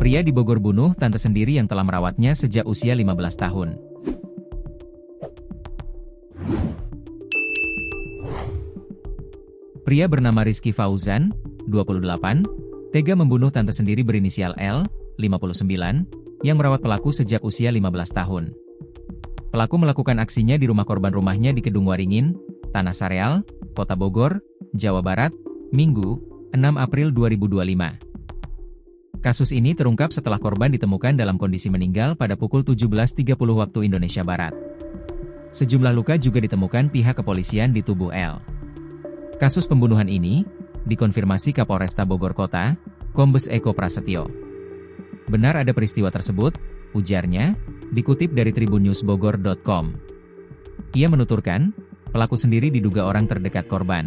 Pria di Bogor bunuh tante sendiri yang telah merawatnya sejak usia 15 tahun. Pria bernama Rizky Fauzan, 28, tega membunuh tante sendiri berinisial L, 59, yang merawat pelaku sejak usia 15 tahun. Pelaku melakukan aksinya di rumah korban rumahnya di Kedung Waringin, Tanah Sareal, Kota Bogor, Jawa Barat, Minggu, 6 April 2025. Kasus ini terungkap setelah korban ditemukan dalam kondisi meninggal pada pukul 17.30 waktu Indonesia Barat. Sejumlah luka juga ditemukan pihak kepolisian di tubuh L. Kasus pembunuhan ini dikonfirmasi Kapolresta Bogor Kota, Kombes Eko Prasetyo. Benar ada peristiwa tersebut, ujarnya, dikutip dari tribunnewsbogor.com. Ia menuturkan, pelaku sendiri diduga orang terdekat korban.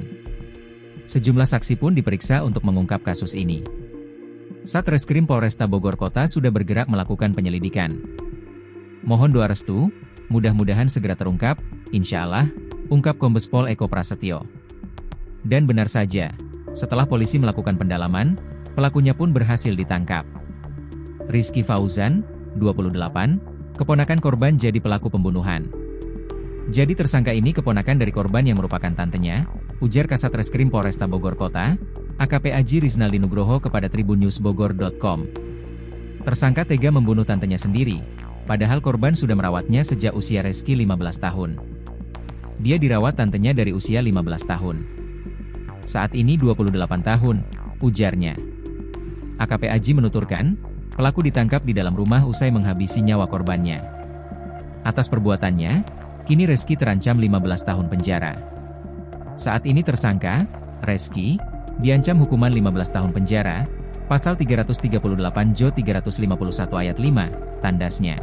Sejumlah saksi pun diperiksa untuk mengungkap kasus ini. Satreskrim Polresta Bogor Kota sudah bergerak melakukan penyelidikan. Mohon doa restu, mudah-mudahan segera terungkap, insya Allah, ungkap Kombes Pol Eko Prasetyo. Dan benar saja, setelah polisi melakukan pendalaman, pelakunya pun berhasil ditangkap. Rizky Fauzan, 28, keponakan korban jadi pelaku pembunuhan. Jadi tersangka ini keponakan dari korban yang merupakan tantenya, ujar Kasat Reskrim Polresta Bogor Kota, AKP Aji Rizaldi Nugroho kepada tribunnewsbogor.com. Tersangka tega membunuh tantenya sendiri, padahal korban sudah merawatnya sejak usia Rizky 15 tahun. Dia dirawat tantenya dari usia 15 tahun. Saat ini 28 tahun, ujarnya. AKP Aji menuturkan, pelaku ditangkap di dalam rumah usai menghabisi nyawa korbannya. Atas perbuatannya, kini Rizky terancam 15 tahun penjara. Saat ini tersangka, Rizky, diancam hukuman 15 tahun penjara, pasal 338 Jo 351 ayat 5, tandasnya.